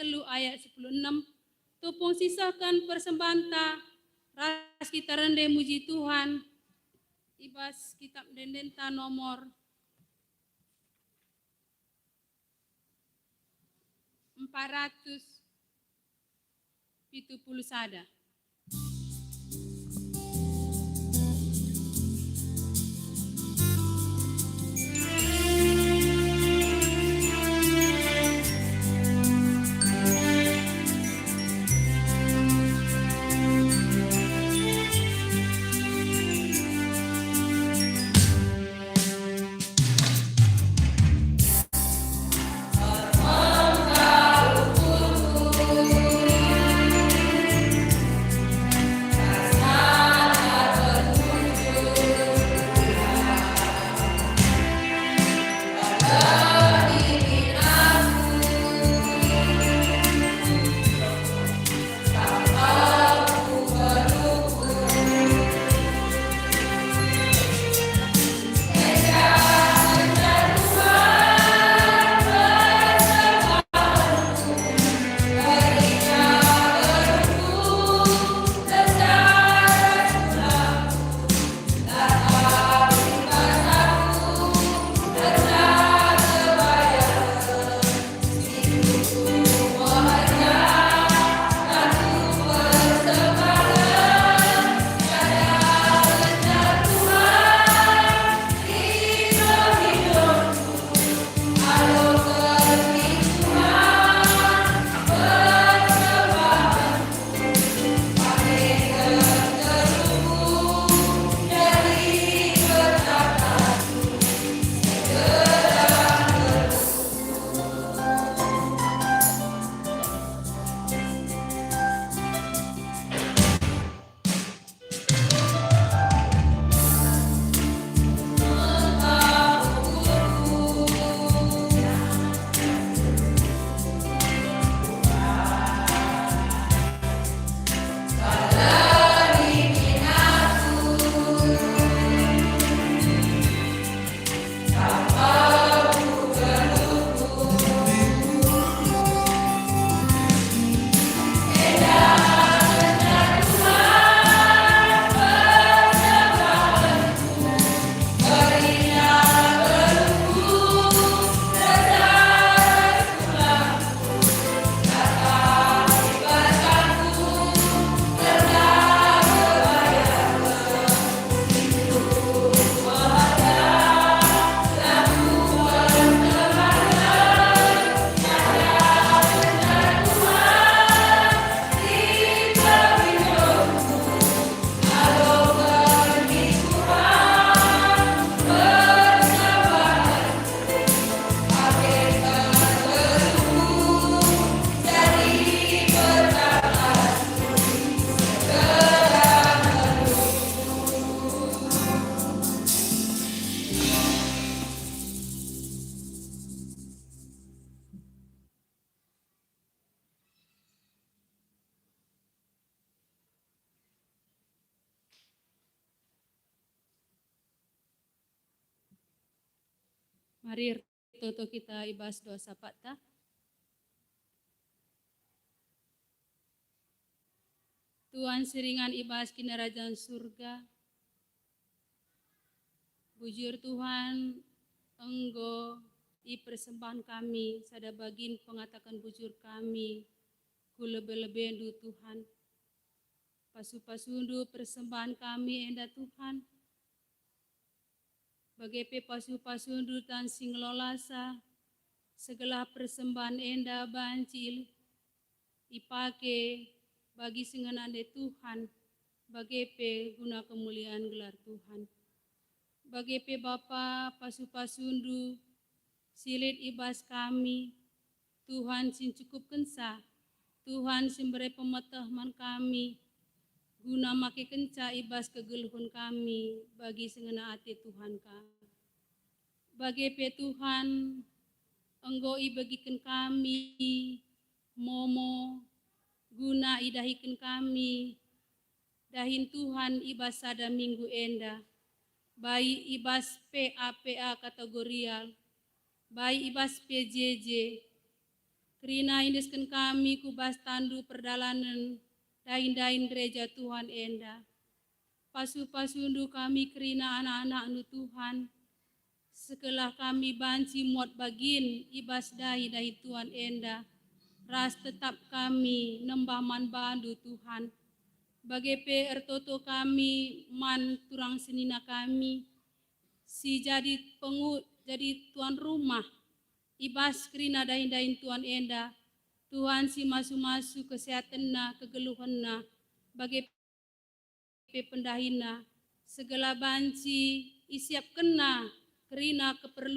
telu ayat 16. Tupung sisakan persembahan ta, ras kita rende muji Tuhan. Ibas kitab dendenta nomor 470. Mari toto kita ibas doa sapata. Tuhan seringan ibas kina kerajaan surga. Bujur Tuhan, Enggo i persembahan kami, sada bagin pengatakan bujur kami, ku lebih-lebih endu Tuhan. Pasu-pasundu persembahan kami enda Tuhan. Bagepe pasu-pasundu tan singlolasa, segala persembahan enda bancil, ipake bagi sengenande Tuhan, bagepe guna kemuliaan gelar Tuhan. Bagepe Bapa pasu-pasundu, silit ibas kami, Tuhan sin cukup kensa, Tuhan sin beri pemetahman kami, guna make kenca ibas kegeluhun kami, bagi sengena ati Tuhan ka. Bagepe Tuhan, Enggo i bagikan kami, momo, guna idahikan kami, dahin Tuhan ibas sada minggu enda, bayi ibas PA kategorial, bayi ibas PJJ, Kerina indeskan kami kubas tandu perdalanan dain-dain gereja Tuhan enda. Pasu-pasundu kami kerina anak-anak nu Tuhan. Sekelah kami banci muat bagin ibas dahi Tuhan enda. Ras tetap kami nembah man bandu Tuhan. Bagepe ertoto kami man turang senina kami. Si jadi jadi tuan rumah. Ibas kerina dain-dain Tuhan enda, Tuhan si masu-masu kesehatanna, kegeluhanna, bagi pendahina, segala banci isiap kena kerina keperluan